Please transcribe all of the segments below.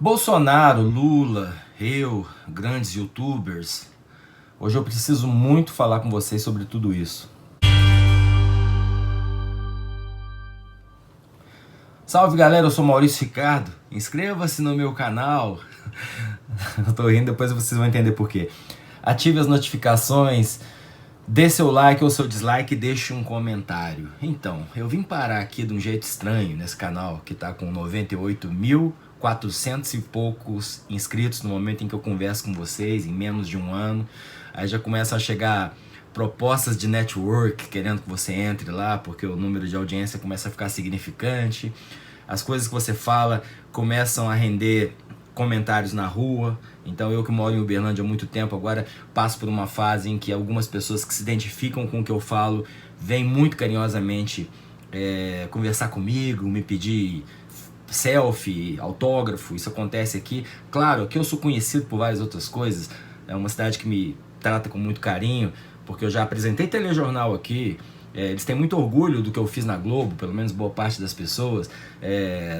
Bolsonaro, Lula, eu, grandes youtubers, hoje eu preciso muito falar com vocês sobre tudo isso. Salve galera, eu sou Maurício Ricardo, inscreva-se no meu canal, eu tô rindo, depois vocês vão entender por quê. Ative as notificações, dê seu like ou seu dislike e deixe um comentário. Então, eu vim parar aqui de um jeito estranho nesse canal, que tá com 98.400 e poucos inscritos no momento em que eu converso com vocês, em menos de um ano. Aí já começam a chegar propostas de network, querendo que você entre lá, porque o número de audiência começa a ficar significante. As coisas que você fala começam a render comentários na rua. Então eu que moro em Uberlândia há muito tempo, agora passo por uma fase em que algumas pessoas que se identificam com o que eu falo vêm muito carinhosamente conversar comigo, me pedir selfie, autógrafo. Isso acontece aqui. Claro que eu sou conhecido por várias outras coisas, é uma cidade que me trata com muito carinho, porque eu já apresentei telejornal aqui. Eles têm muito orgulho do que eu fiz na Globo, pelo menos boa parte das pessoas,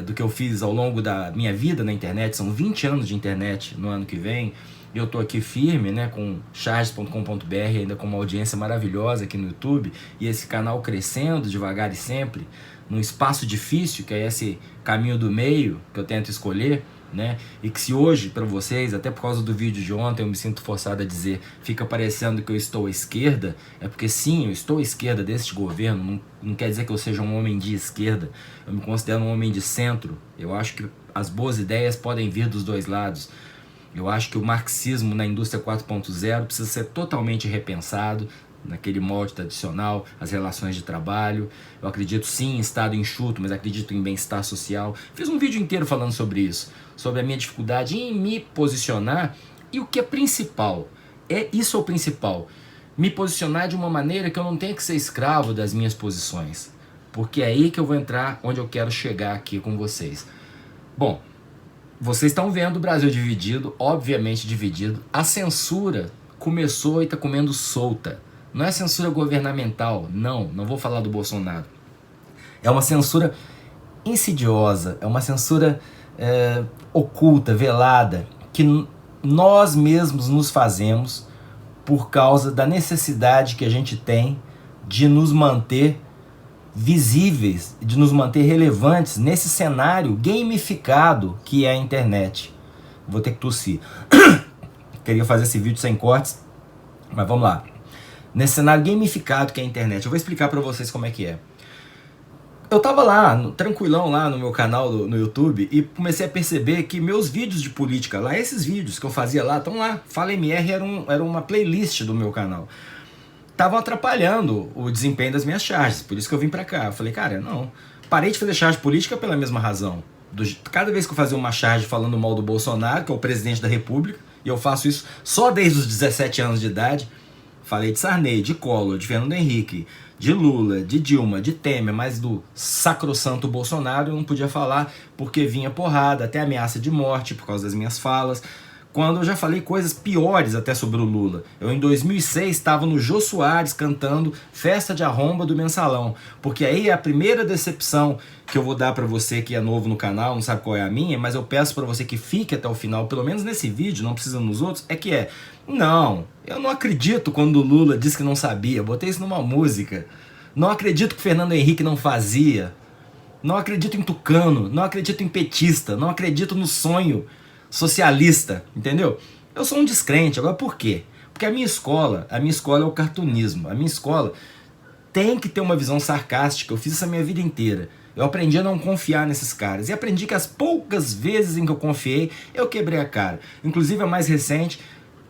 do que eu fiz ao longo da minha vida na internet. São 20 anos de internet no ano que vem. Eu tô aqui firme, né, com charges.com.br, ainda com uma audiência maravilhosa aqui no YouTube, e esse canal crescendo devagar e sempre, num espaço difícil, que é esse caminho do meio que eu tento escolher, né? E que se hoje, para vocês, até por causa do vídeo de ontem, eu me sinto forçado a dizer, fica parecendo que eu estou à esquerda, é porque sim, eu estou à esquerda deste governo, não quer dizer que eu seja um homem de esquerda, eu me considero um homem de centro. Eu acho que as boas ideias podem vir dos dois lados. Eu acho que o marxismo na indústria 4.0 precisa ser totalmente repensado, naquele molde tradicional, as relações de trabalho. Eu acredito sim em estado enxuto, mas acredito em bem-estar social. Fiz um vídeo inteiro falando sobre isso, sobre a minha dificuldade em me posicionar, e o que é principal, isso é o principal, me posicionar de uma maneira que eu não tenha que ser escravo das minhas posições, porque é aí que eu vou entrar onde eu quero chegar aqui com vocês. Bom, vocês estão vendo o Brasil dividido, obviamente dividido. A censura começou e está comendo solta. Não é censura governamental, não vou falar do Bolsonaro. É uma censura insidiosa, é uma censura oculta, velada, que nós mesmos nos fazemos por causa da necessidade que a gente tem de nos manter visíveis, de nos manter relevantes nesse cenário gamificado que é a internet. Vou ter que tossir. Queria fazer esse vídeo sem cortes, mas vamos lá. Nesse cenário gamificado que é a internet, eu vou explicar pra vocês como é que é. Eu tava lá, tranquilão lá no meu canal no YouTube, e comecei a perceber que meus vídeos de política lá, esses vídeos que eu fazia lá, estão lá. Fala MR era uma playlist do meu canal. Estavam atrapalhando o desempenho das minhas charges, por isso que eu vim pra cá. Eu falei, cara, não. Parei de fazer charge política pela mesma razão. Cada vez que eu fazia uma charge falando mal do Bolsonaro, que é o presidente da República, e eu faço isso só desde os 17 anos de idade, falei de Sarney, de Collor, de Fernando Henrique, de Lula, de Dilma, de Temer, mas do sacrossanto Bolsonaro eu não podia falar porque vinha porrada, até ameaça de morte por causa das minhas falas, quando eu já falei coisas piores até sobre o Lula. Eu em 2006 estava no Jô Soares cantando Festa de Arromba do Mensalão, porque aí é a primeira decepção que eu vou dar pra você que é novo no canal, não sabe qual é a minha, mas eu peço pra você que fique até o final, pelo menos nesse vídeo, não precisa nos outros, não, eu não acredito quando o Lula disse que não sabia, eu botei isso numa música. Não acredito que Fernando Henrique não fazia. Não acredito em tucano, não acredito em petista, não acredito no sonho socialista, entendeu? Eu sou um descrente. Agora por quê? Porque a minha escola é o cartunismo. A minha escola tem que ter uma visão sarcástica. Eu fiz isso a minha vida inteira. Eu aprendi a não confiar nesses caras. E aprendi que as poucas vezes em que eu confiei, eu quebrei a cara. Inclusive a mais recente,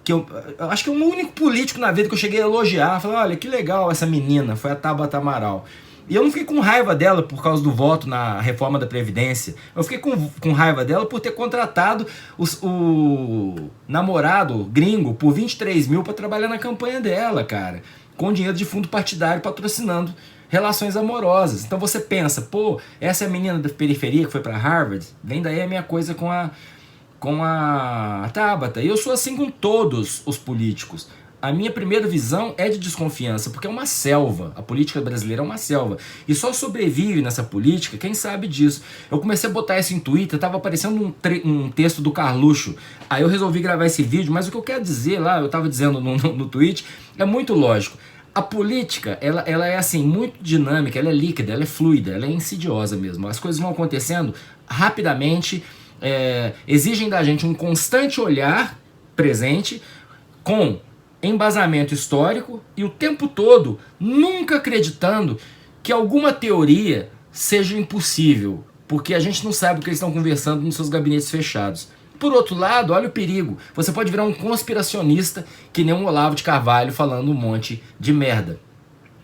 que eu acho que é o único político na vida que eu cheguei a elogiar. Falei, olha, que legal essa menina, foi a Tabata Amaral. E eu não fiquei com raiva dela por causa do voto na reforma da Previdência. Eu fiquei com raiva dela por ter contratado o namorado gringo por 23 mil para trabalhar na campanha dela, cara. Com dinheiro de fundo partidário patrocinando relações amorosas. Então você pensa, pô, essa é a menina da periferia que foi para Harvard? Vem daí a minha coisa com a Tabata. E eu sou assim com todos os políticos. a minha primeira visão é de desconfiança, porque é uma selva, a política brasileira é uma selva, e só sobrevive nessa política quem sabe disso. Eu comecei a botar isso em Twitter, tava aparecendo um texto do Carluxo, aí eu resolvi gravar esse vídeo, mas o que eu quero dizer lá, eu tava dizendo no tweet, é muito lógico. A política, ela é assim, muito dinâmica, ela é líquida, ela é fluida, ela é insidiosa mesmo, as coisas vão acontecendo rapidamente, exigem da gente um constante olhar presente, com embasamento histórico e o tempo todo nunca acreditando que alguma teoria seja impossível, porque a gente não sabe o que eles estão conversando nos seus gabinetes fechados. Por outro lado, olha o perigo, você pode virar um conspiracionista que nem um Olavo de Carvalho falando um monte de merda.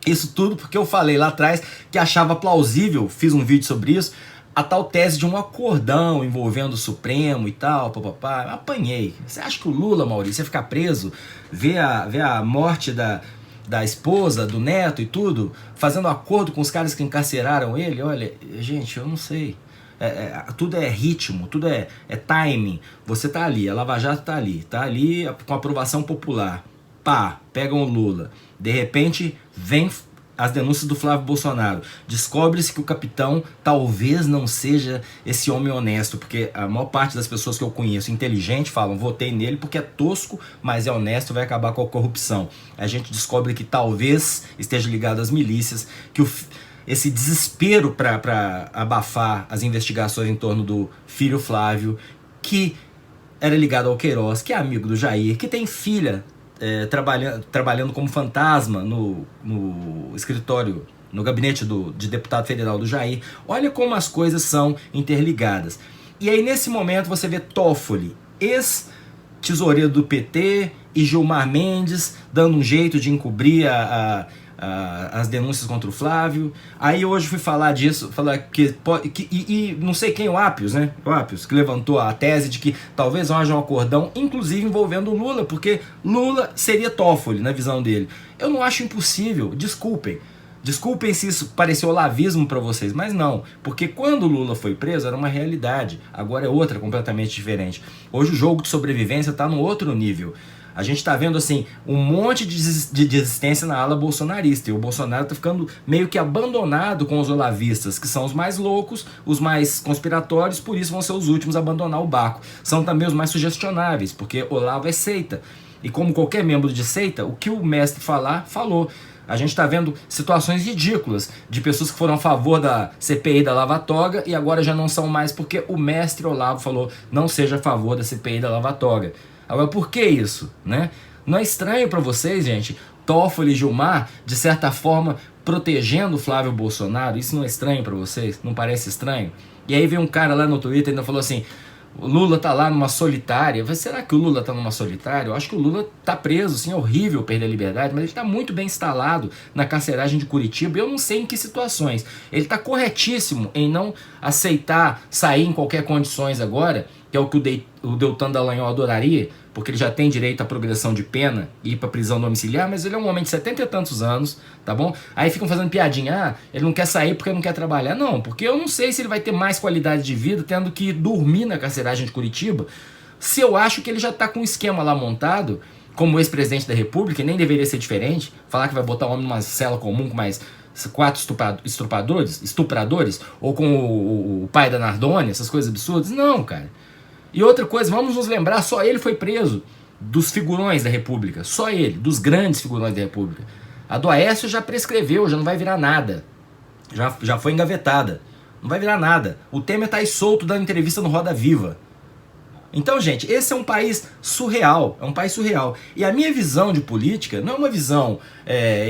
Isso tudo porque eu falei lá atrás que achava plausível, fiz um vídeo sobre isso, a tal tese de um acordão envolvendo o Supremo e tal, papapá. Apanhei. Você acha que o Lula, Maurício, ia ficar preso, ver a morte da esposa, do neto e tudo, fazendo acordo com os caras que encarceraram ele? Olha, gente, eu não sei. Tudo é ritmo, tudo é timing. Você tá ali, a Lava Jato tá ali com aprovação popular. Pá, pegam o Lula. De repente, vem as denúncias do Flávio Bolsonaro. Descobre-se que o capitão talvez não seja esse homem honesto, porque a maior parte das pessoas que eu conheço, inteligente, falam, votei nele porque é tosco, mas é honesto, vai acabar com a corrupção. A gente descobre que talvez esteja ligado às milícias, que esse desespero para abafar as investigações em torno do filho Flávio, que era ligado ao Queiroz, que é amigo do Jair, que tem filha trabalhando como fantasma no escritório, no gabinete de deputado federal do Jair. Olha como as coisas são interligadas. E aí nesse momento você vê Toffoli, ex-tesoureiro do PT, e Gilmar Mendes dando um jeito de encobrir as denúncias contra o Flávio. Aí hoje fui falar disso, e não sei quem, o Appius, né? O Appius, que levantou a tese de que talvez haja um acordão, inclusive envolvendo o Lula, porque Lula seria Toffoli, na visão dele. Eu não acho impossível, desculpem se isso pareceu olavismo para vocês, mas não, porque quando o Lula foi preso era uma realidade, agora é outra, completamente diferente. Hoje o jogo de sobrevivência está num outro nível. A gente está vendo assim um monte de desistência na ala bolsonarista, e o Bolsonaro está ficando meio que abandonado com os olavistas, que são os mais loucos, os mais conspiratórios, por isso vão ser os últimos a abandonar o barco. São também os mais sugestionáveis, porque Olavo é seita, e como qualquer membro de seita, o que o mestre falar, falou. A gente está vendo situações ridículas de pessoas que foram a favor da CPI da Lava Toga e agora já não são mais porque o mestre Olavo falou não seja a favor da CPI da Lava Toga. Agora, por que isso, né? Não é estranho para vocês, gente, Toffoli e Gilmar, de certa forma, protegendo o Flávio Bolsonaro? Isso não é estranho para vocês? Não parece estranho? E aí veio um cara lá no Twitter e ainda falou assim, o Lula tá lá numa solitária. Mas será que o Lula tá numa solitária? Eu acho que o Lula tá preso, sim, é horrível perder a liberdade, mas ele tá muito bem instalado na carceragem de Curitiba, e eu não sei em que situações. Ele tá corretíssimo em não aceitar sair em qualquer condições agora, que é o que o Deltan Dallagnol adoraria, porque ele já tem direito à progressão de pena e ir para prisão domiciliar, mas ele é um homem de 70 e tantos anos, tá bom? Aí ficam fazendo piadinha, ele não quer sair porque não quer trabalhar. Não, porque eu não sei se ele vai ter mais qualidade de vida tendo que dormir na carceragem de Curitiba, se eu acho que ele já tá com um esquema lá montado, como ex-presidente da República, e nem deveria ser diferente, falar que vai botar o homem numa cela comum com mais 4 estupradores, ou com o pai da Nardoni, essas coisas absurdas. Não, cara. E outra coisa, vamos nos lembrar, só ele foi preso dos figurões da República, só ele, dos grandes figurões da República. A do Aécio já prescreveu, já não vai virar nada, já foi engavetada, não vai virar nada. O Temer tá aí solto dando entrevista no Roda Viva. Então, gente, esse é um país surreal, é um país surreal. E a minha visão de política não é uma visão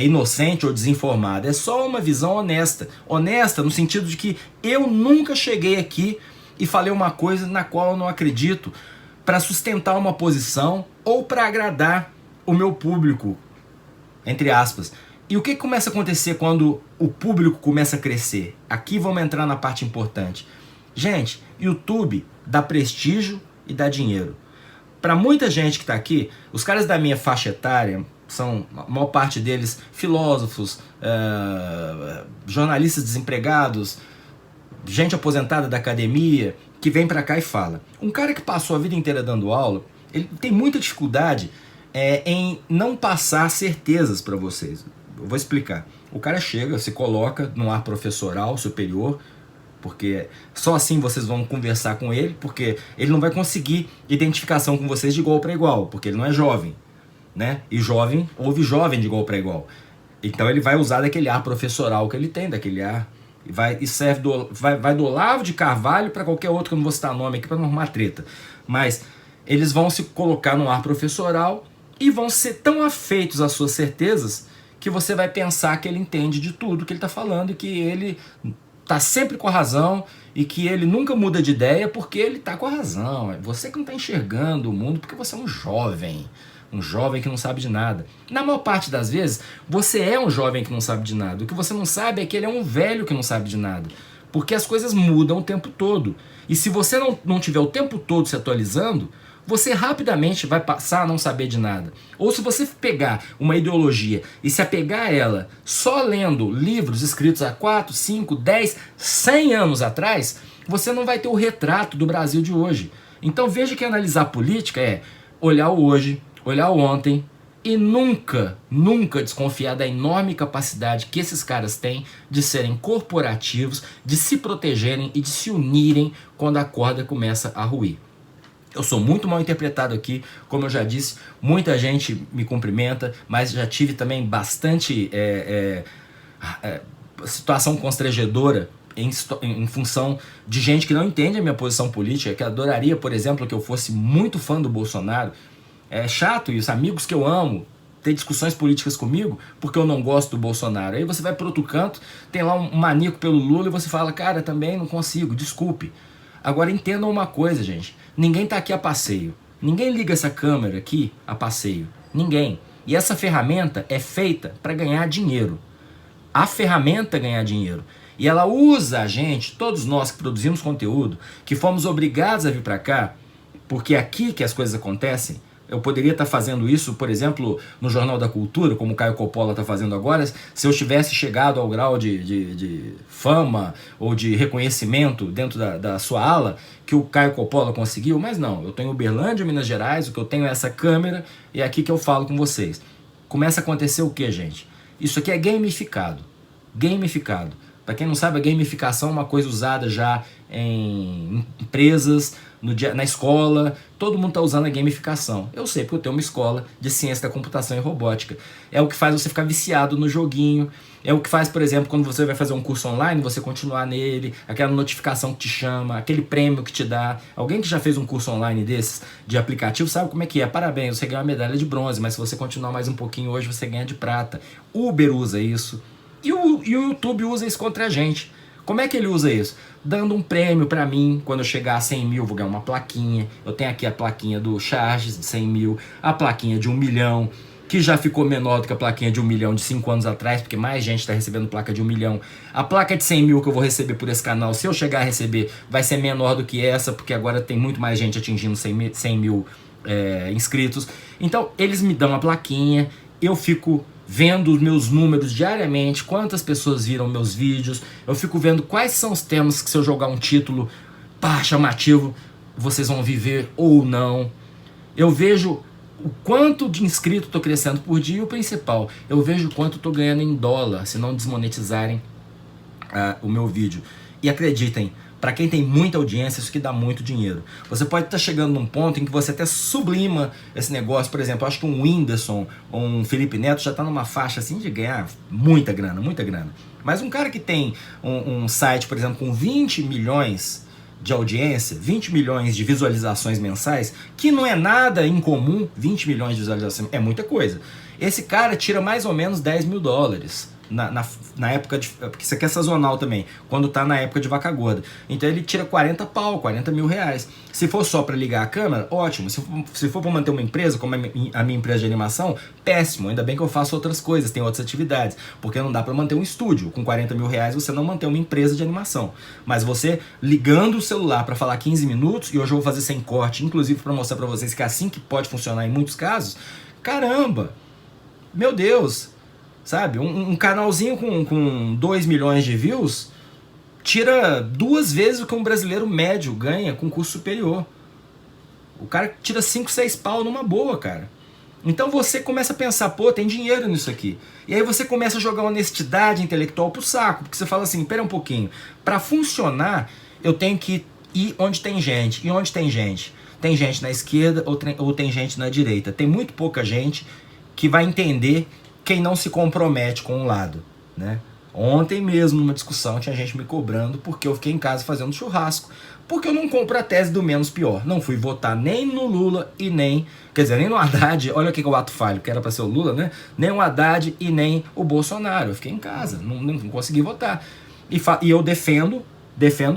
inocente ou desinformada, é só uma visão honesta. Honesta no sentido de que eu nunca cheguei aqui e falei uma coisa na qual eu não acredito para sustentar uma posição ou para agradar o meu público, entre aspas. E o que começa a acontecer quando o público começa a crescer? Aqui vamos entrar na parte importante. Gente, YouTube dá prestígio e dá dinheiro. Para muita gente que está aqui, os caras da minha faixa etária, são, a maior parte deles, filósofos, jornalistas desempregados, gente aposentada da academia, que vem pra cá e fala. Um cara que passou a vida inteira dando aula, ele tem muita dificuldade em não passar certezas para vocês. Eu vou explicar. O cara chega, se coloca no ar professoral superior, porque só assim vocês vão conversar com ele, porque ele não vai conseguir identificação com vocês de igual para igual, porque ele não é jovem, né? E jovem ouve jovem de igual para igual. Então ele vai usar daquele ar professoral que ele tem, daquele ar, e serve vai do Olavo de Carvalho para qualquer outro, que eu não vou citar nome aqui para não arrumar treta. Mas eles vão se colocar no ar professoral e vão ser tão afeitos às suas certezas que você vai pensar que ele entende de tudo que ele está falando e que ele tá sempre com a razão e que ele nunca muda de ideia porque ele tá com a razão. Você que não tá enxergando o mundo porque você é um jovem que não sabe de nada. Na maior parte das vezes, você é um jovem que não sabe de nada. O que você não sabe é que ele é um velho que não sabe de nada. Porque as coisas mudam o tempo todo. E se você não tiver o tempo todo se atualizando, você rapidamente vai passar a não saber de nada. Ou se você pegar uma ideologia e se apegar a ela só lendo livros escritos há 4, 5, 10, 100 anos atrás, você não vai ter o retrato do Brasil de hoje. Então veja que analisar política é olhar o hoje, olhar o ontem e nunca desconfiar da enorme capacidade que esses caras têm de serem corporativos, de se protegerem e de se unirem quando a corda começa a ruir. Eu sou muito mal interpretado aqui, como eu já disse, muita gente me cumprimenta, mas já tive também bastante situação constrangedora em função de gente que não entende a minha posição política, que adoraria, por exemplo, que eu fosse muito fã do Bolsonaro. É chato isso, amigos que eu amo, ter discussões políticas comigo porque eu não gosto do Bolsonaro. Aí você vai para outro canto, tem lá um maníaco pelo Lula e você fala, cara, também não consigo, desculpe. Agora entendam uma coisa, gente. Ninguém tá aqui a passeio. Ninguém liga essa câmera aqui a passeio. Ninguém. E essa ferramenta é feita para ganhar dinheiro. A ferramenta é ganhar dinheiro. E ela usa a gente, todos nós que produzimos conteúdo, que fomos obrigados a vir para cá, porque é aqui que as coisas acontecem. Eu poderia estar fazendo isso, por exemplo, no Jornal da Cultura, como o Caio Coppola está fazendo agora, se eu tivesse chegado ao grau de fama ou de reconhecimento dentro da sua ala que o Caio Coppola conseguiu, mas não, eu estou em Uberlândia, Minas Gerais, o que eu tenho é essa câmera e é aqui que eu falo com vocês. Começa a acontecer o que, gente? Isso aqui é gamificado. Gamificado. Para quem não sabe, a gamificação é uma coisa usada já em empresas, na escola, todo mundo está usando a gamificação. Eu sei porque eu tenho uma escola de ciência da computação e robótica. É o que faz você ficar viciado no joguinho, é o que faz, por exemplo, quando você vai fazer um curso online, você continuar nele, aquela notificação que te chama, aquele prêmio que te dá. Alguém que já fez um curso online desses, de aplicativo, sabe como é que é. Parabéns, você ganha uma medalha de bronze, mas se você continuar mais um pouquinho hoje, você ganha de prata. Uber usa isso. E o YouTube usa isso contra a gente. Como é que ele usa isso? Dando um prêmio pra mim, quando eu chegar a 100 mil, vou ganhar uma plaquinha. Eu tenho aqui a plaquinha do Charges de 100 mil, a plaquinha de 1 milhão, que já ficou menor do que a plaquinha de 1 milhão de 5 anos atrás, porque mais gente está recebendo placa de 1 milhão. A placa de 100 mil que eu vou receber por esse canal, se eu chegar a receber, vai ser menor do que essa, porque agora tem muito mais gente atingindo 100 mil inscritos. Então, eles me dão a plaquinha, eu fico vendo os meus números diariamente, quantas pessoas viram meus vídeos, eu fico vendo quais são os temas que se eu jogar um título chamativo, vocês vão viver ou não. Eu vejo o quanto de inscrito estou crescendo por dia e o principal, eu vejo o quanto estou ganhando em dólar, se não desmonetizarem o meu vídeo. E acreditem, para quem tem muita audiência, isso aqui dá muito dinheiro. Você pode estar chegando num ponto em que você até sublima esse negócio. Por exemplo, eu acho que um Whindersson ou um Felipe Neto já está numa faixa assim de ganhar muita grana, muita grana. Mas um cara que tem um site, por exemplo, com 20 milhões de audiência, 20 milhões de visualizações mensais, que não é nada incomum, 20 milhões de visualizações, é muita coisa. Esse cara tira mais ou menos 10 mil dólares. Na época de... Porque isso aqui é sazonal também, quando tá na época de vaca gorda. Então ele tira 40 mil reais. Se for só para ligar a câmera, ótimo. Se for para manter uma empresa, como a minha empresa de animação, péssimo. Ainda bem que eu faço outras coisas, tenho outras atividades. Porque não dá para manter um estúdio. Com 40 mil reais você não mantém uma empresa de animação. Mas você ligando o celular para falar 15 minutos, e hoje eu vou fazer sem corte, inclusive para mostrar para vocês que é assim que pode funcionar em muitos casos. Caramba! Meu Deus! Sabe, um canalzinho com 2 milhões de views tira 2 vezes o que um brasileiro médio ganha com curso superior. O cara tira 5, 6 pau numa boa, cara. Então você começa a pensar, pô, tem dinheiro nisso aqui. E aí você começa a jogar honestidade intelectual pro saco, porque você fala assim, pera um pouquinho, para funcionar eu tenho que ir onde tem gente. E onde tem gente? Tem gente na esquerda ou tem gente na direita. Tem muito pouca gente que vai entender quem não se compromete com um lado, né? Ontem mesmo, numa discussão, tinha gente me cobrando porque eu fiquei em casa fazendo churrasco, porque eu não compro a tese do menos pior. Não fui votar nem no Lula e nem... Quer dizer, nem no Haddad, olha o que é o ato falho, que era para ser o Lula, né? Nem o Haddad e nem o Bolsonaro. Eu fiquei em casa, não consegui votar. E eu defendo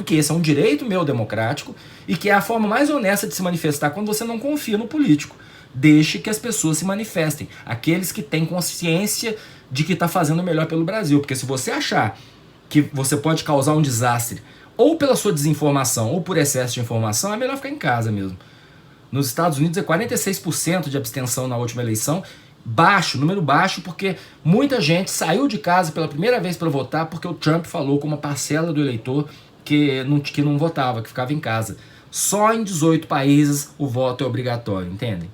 que esse é um direito meu democrático e que é a forma mais honesta de se manifestar quando você não confia no político. Deixe que as pessoas se manifestem. Aqueles que têm consciência de que está fazendo o melhor pelo Brasil. Porque se você achar que você pode causar um desastre ou pela sua desinformação ou por excesso de informação, é melhor ficar em casa mesmo. Nos Estados Unidos é 46% de abstenção na última eleição. Baixo, número baixo, porque muita gente saiu de casa pela primeira vez para votar porque o Trump falou com uma parcela do eleitor que não votava, que ficava em casa. Só em 18 países o voto é obrigatório, entendem?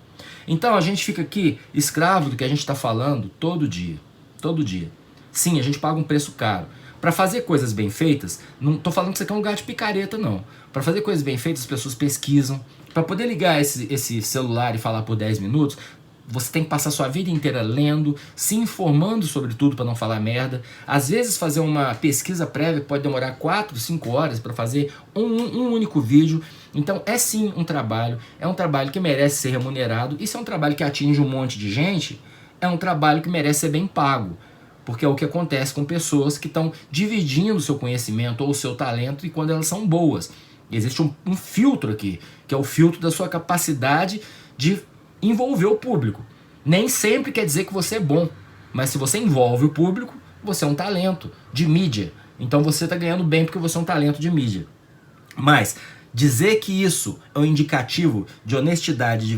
Então a gente fica aqui escravo do que a gente está falando todo dia. Todo dia. Sim, a gente paga um preço caro. Para fazer coisas bem feitas, não estou falando que isso aqui é um lugar de picareta, não. Para fazer coisas bem feitas, as pessoas pesquisam. Para poder ligar esse celular e falar por 10 minutos, você tem que passar sua vida inteira lendo, se informando sobre tudo para não falar merda. Às vezes fazer uma pesquisa prévia pode demorar 4, 5 horas para fazer um único vídeo. Então é sim um trabalho, é um trabalho que merece ser remunerado. E se é um trabalho que atinge um monte de gente, é um trabalho que merece ser bem pago. Porque é o que acontece com pessoas que estão dividindo o seu conhecimento ou o seu talento e quando elas são boas. Existe um filtro aqui, que é o filtro da sua capacidade de envolver o público. Nem sempre quer dizer que você é bom, mas se você envolve o público, você é um talento de mídia. Então você está ganhando bem porque você é um talento de mídia. Mas dizer que isso é um indicativo de honestidade de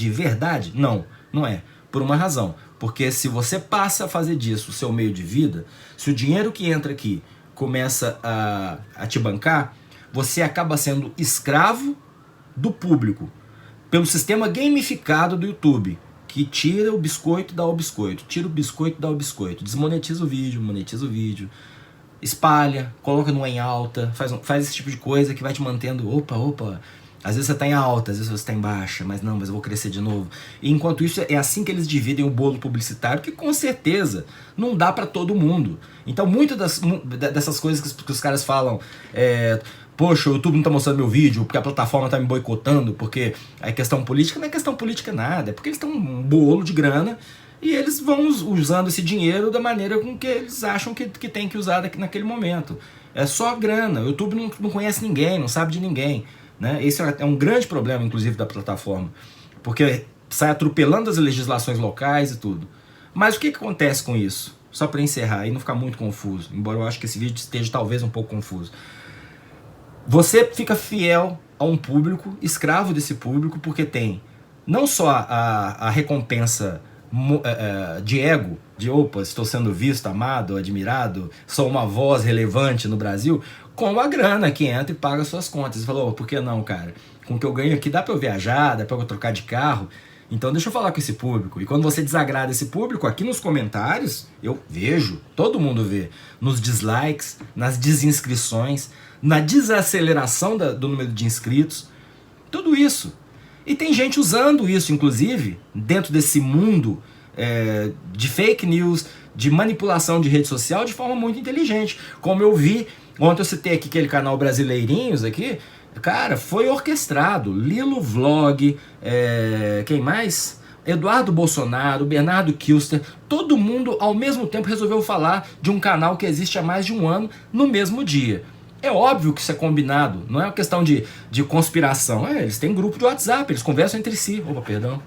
verdade, não é. Por uma razão. Porque se você passa a fazer disso o seu meio de vida, se o dinheiro que entra aqui começa a te bancar, você acaba sendo escravo do público. Pelo sistema gamificado do YouTube, que tira o biscoito e dá o biscoito, tira o biscoito e dá o biscoito, desmonetiza o vídeo, monetiza o vídeo, espalha, coloca no em alta, faz esse tipo de coisa que vai te mantendo, opa, às vezes você está em alta, às vezes você está em baixa, mas eu vou crescer de novo. E enquanto isso, é assim que eles dividem o bolo publicitário, que com certeza não dá para todo mundo. Então muitas dessas coisas que os caras falam, poxa, o YouTube não tá mostrando meu vídeo, porque a plataforma tá me boicotando, porque é questão política, não é questão política nada, é porque eles têm um bolo de grana e eles vão usando esse dinheiro da maneira com que eles acham que tem que usar naquele momento. É só grana, o YouTube não conhece ninguém, não sabe de ninguém, né? Esse é um grande problema, inclusive, da plataforma, porque sai atropelando as legislações locais e tudo. Mas o que acontece com isso? Só para encerrar e não ficar muito confuso, embora eu acho que esse vídeo esteja talvez um pouco confuso. Você fica fiel a um público, escravo desse público, porque tem não só a recompensa de ego, de opa, estou sendo visto, amado, admirado, sou uma voz relevante no Brasil, como a grana que entra e paga suas contas. Você falou, por que não, cara? Com o que eu ganho aqui dá para eu viajar, dá para eu trocar de carro. Então deixa eu falar com esse público. E quando você desagrada esse público, aqui nos comentários, eu vejo, todo mundo vê, nos dislikes, nas desinscrições, na desaceleração do número de inscritos, tudo isso. E tem gente usando isso, inclusive, dentro desse mundo de fake news, de manipulação de rede social, de forma muito inteligente. Como eu vi, ontem eu citei aqui aquele canal Brasileirinhos aqui, cara, foi orquestrado. Lilo Vlog, quem mais? Eduardo Bolsonaro, Bernardo Kilster, todo mundo ao mesmo tempo resolveu falar de um canal que existe há mais de um ano no mesmo dia. É óbvio que isso é combinado, não é uma questão de conspiração. Eles têm grupo de WhatsApp, eles conversam entre si. Opa, perdão,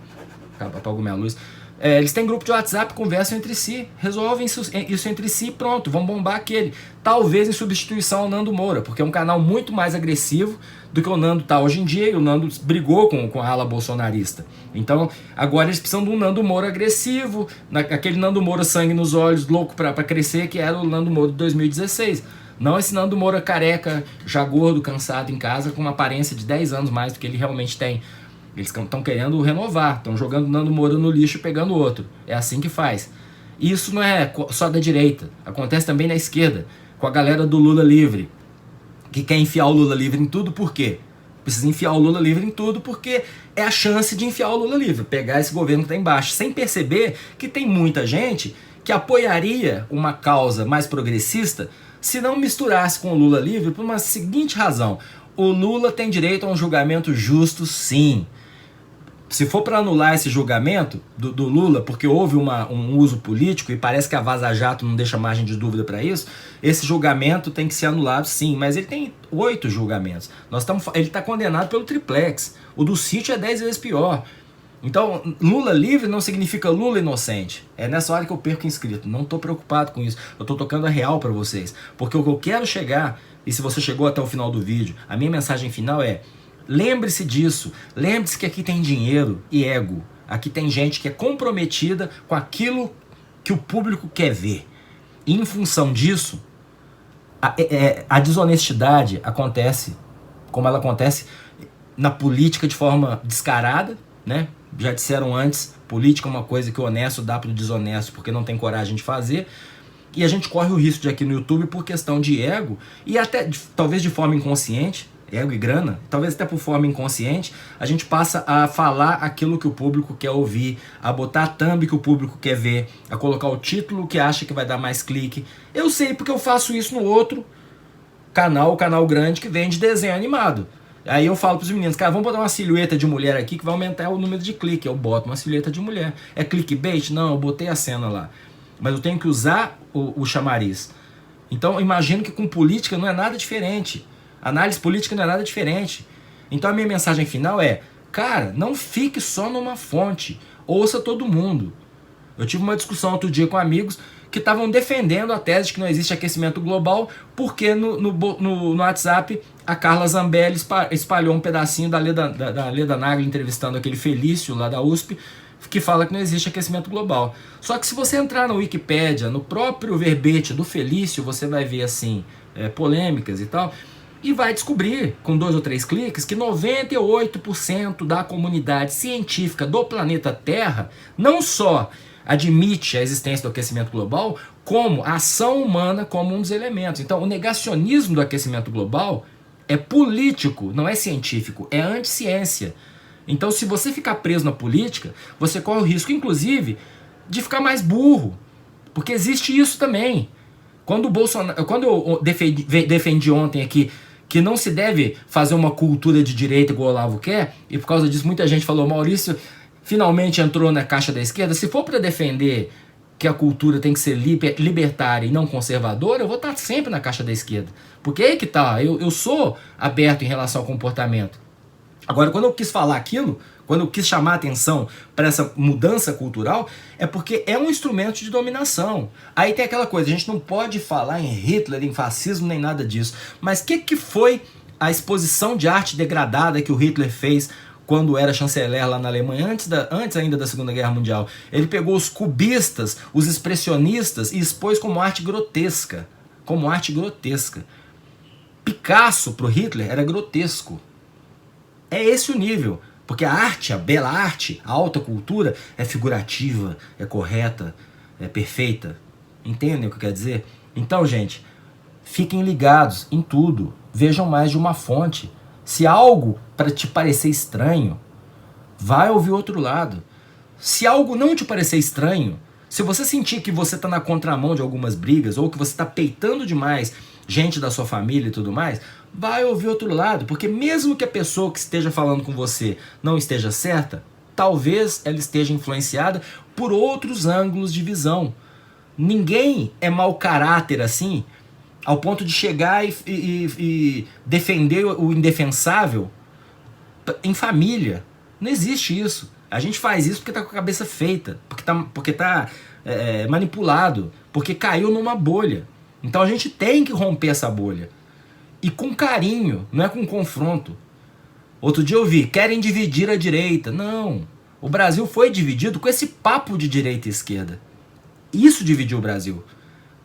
apagou minha luz. Eles têm grupo de WhatsApp, conversam entre si, resolvem isso entre si e pronto, vão bombar aquele. Talvez em substituição ao Nando Moura, porque é um canal muito mais agressivo do que o Nando tá hoje em dia, e o Nando brigou com a ala bolsonarista. Então, agora eles precisam de um Nando Moura agressivo, aquele Nando Moura sangue nos olhos, louco pra crescer, que era o Nando Moura de 2016. Não esse Nando Moura careca, já gordo, cansado em casa, com uma aparência de 10 anos mais do que ele realmente tem. Eles estão querendo renovar, estão jogando Nando Moura no lixo e pegando outro. É assim que faz. E isso não é só da direita, acontece também na esquerda, com a galera do Lula livre, que quer enfiar o Lula livre em tudo. Por quê? Precisa enfiar o Lula livre em tudo porque é a chance de enfiar o Lula livre, pegar esse governo que está embaixo, sem perceber que tem muita gente que apoiaria uma causa mais progressista se não misturasse com o Lula livre por uma seguinte razão: o Lula tem direito a um julgamento justo, sim. Se for para anular esse julgamento do Lula, porque houve um uso político, e parece que a Vaza Jato não deixa margem de dúvida para isso, esse julgamento tem que ser anulado, sim. Mas ele tem 8 julgamentos. Ele está condenado pelo triplex. O do sítio é 10 vezes pior. Então, Lula livre não significa Lula inocente. É nessa hora que eu perco inscrito. Não estou preocupado com isso. Eu estou tocando a real para vocês. Porque o que eu quero chegar, e se você chegou até o final do vídeo, a minha mensagem final é: lembre-se disso. Lembre-se que aqui tem dinheiro e ego. Aqui tem gente que é comprometida com aquilo que o público quer ver. E em função disso, a desonestidade acontece como ela acontece na política de forma descarada, né? Já disseram antes, política é uma coisa que o honesto dá para o desonesto porque não tem coragem de fazer. E a gente corre o risco de aqui no YouTube, por questão de ego, e até talvez de forma inconsciente, ego e grana, talvez até por forma inconsciente, a gente passa a falar aquilo que o público quer ouvir, a botar a thumb que o público quer ver, a colocar o título que acha que vai dar mais clique. Eu sei porque eu faço isso no outro canal, o canal grande que vende desenho animado. Aí eu falo pros meninos: cara, vamos botar uma silhueta de mulher aqui que vai aumentar o número de clique. Eu boto uma silhueta de mulher. É clickbait? Não, eu botei a cena lá. Mas eu tenho que usar o chamariz. Então eu imagino que com política não é nada diferente. Análise política não é nada diferente. Então a minha mensagem final é: cara, não fique só numa fonte. Ouça todo mundo. Eu tive uma discussão outro dia com amigos que estavam defendendo a tese de que não existe aquecimento global, porque no WhatsApp a Carla Zambelli espalhou um pedacinho da Leda Nagel entrevistando aquele Felício lá da USP, que fala que não existe aquecimento global. Só que se você entrar na Wikipédia, no próprio verbete do Felício, você vai ver assim, polêmicas e tal, e vai descobrir, com 2 ou 3 cliques, que 98% da comunidade científica do planeta Terra não só admite a existência do aquecimento global, como a ação humana como um dos elementos. Então, o negacionismo do aquecimento global é político, não é científico, é anticiência. Então, se você ficar preso na política, você corre o risco, inclusive, de ficar mais burro, porque existe isso também. Quando eu defendi ontem aqui que não se deve fazer uma cultura de direita igual o Olavo quer, e por causa disso muita gente falou: Maurício finalmente entrou na caixa da esquerda. Se for para defender que a cultura tem que ser libertária e não conservadora, eu vou estar sempre na caixa da esquerda. Porque aí que tá, eu sou aberto em relação ao comportamento. Agora, quando eu quis falar aquilo, quando eu quis chamar a atenção para essa mudança cultural, é porque é um instrumento de dominação. Aí tem aquela coisa: a gente não pode falar em Hitler, em fascismo, nem nada disso. Mas o que foi a exposição de arte degradada que o Hitler fez quando era chanceler lá na Alemanha, antes ainda da Segunda Guerra Mundial? Ele pegou os cubistas, os expressionistas e expôs como arte grotesca. Como arte grotesca. Picasso, pro Hitler, era grotesco. É esse o nível. Porque a arte, a bela arte, a alta cultura é figurativa, é correta, é perfeita. Entendem o que eu quero dizer? Então, gente, fiquem ligados em tudo. Vejam mais de uma fonte. Se algo para te parecer estranho, vai ouvir o outro lado. Se algo não te parecer estranho, se você sentir que você está na contramão de algumas brigas, ou que você está peitando demais gente da sua família e tudo mais, vai ouvir o outro lado. Porque mesmo que a pessoa que esteja falando com você não esteja certa, talvez ela esteja influenciada por outros ângulos de visão. Ninguém é mau caráter assim, ao ponto de chegar e defender o indefensável em família. Não existe isso. A gente faz isso porque tá com a cabeça feita, porque tá manipulado, porque caiu numa bolha. Então a gente tem que romper essa bolha. E com carinho, não é com confronto. Outro dia eu vi: querem dividir a direita. Não. O Brasil foi dividido com esse papo de direita e esquerda. Isso dividiu o Brasil.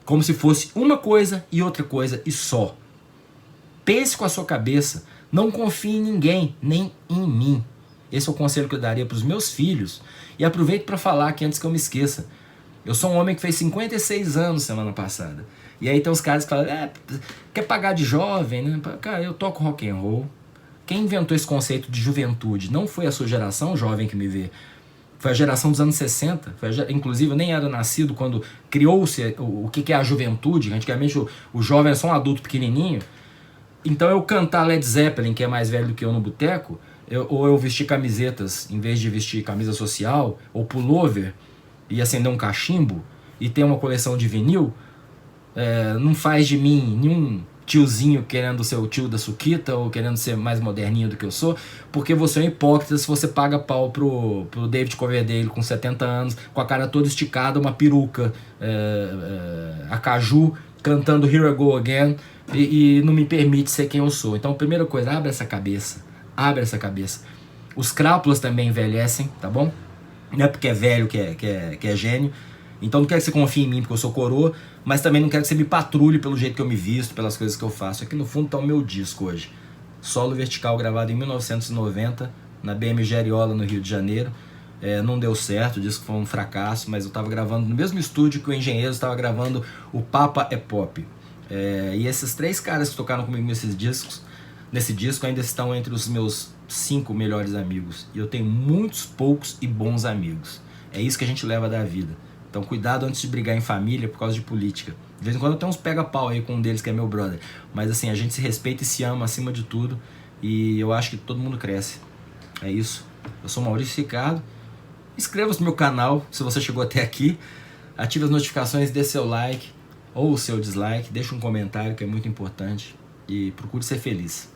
Como se fosse uma coisa e outra coisa e só. Pense com a sua cabeça. Não confie em ninguém, nem em mim. Esse é o conselho que eu daria para os meus filhos. E aproveito para falar aqui antes que eu me esqueça. Eu sou um homem que fez 56 anos semana passada. E aí tem uns caras que falam, quer pagar de jovem, né? Cara, eu toco rock and roll. Quem inventou esse conceito de juventude não foi a sua geração, jovem que me vê. Foi a geração dos anos 60. Inclusive, eu nem era nascido quando criou-se o que é a juventude. Antigamente o jovem é só um adulto pequenininho. Então eu cantar Led Zeppelin, que é mais velho do que eu no boteco, ou eu vestir camisetas, em vez de vestir camisa social, ou pullover, e acender um cachimbo, e ter uma coleção de vinil, não faz de mim nenhum tiozinho querendo ser o tio da Suquita, ou querendo ser mais moderninho do que eu sou, porque você é um hipócrita se você paga pau pro David Coverdale com 70 anos, com a cara toda esticada, uma peruca, a caju, cantando Here I Go Again, e não me permite ser quem eu sou. Então, primeira coisa, abre essa cabeça. Abre essa cabeça. Os crápulas também envelhecem, tá bom? Não é porque é velho que é gênio. Então não quero que você confie em mim porque eu sou coroa, mas também não quero que você me patrulhe pelo jeito que eu me visto, pelas coisas que eu faço. Aqui no fundo tá o meu disco hoje. Solo Vertical, gravado em 1990, na BMG Ariola, no Rio de Janeiro. Não deu certo, o disco foi um fracasso, mas eu estava gravando no mesmo estúdio que o Engenheiros estava gravando o Papa é Pop. E esses 3 caras que tocaram comigo nesse disco ainda estão entre os meus 5 melhores amigos. E eu tenho muitos poucos e bons amigos. É isso que a gente leva da vida. Então cuidado antes de brigar em família por causa de política. De vez em quando eu tenho uns pega-pau aí com um deles que é meu brother. Mas assim, a gente se respeita e se ama acima de tudo. E eu acho que todo mundo cresce. É isso. Eu sou Maurício Ricardo. Inscreva-se no meu canal se você chegou até aqui. Ative as notificações, dê seu like ou o seu dislike. Deixe um comentário que é muito importante. E procure ser feliz.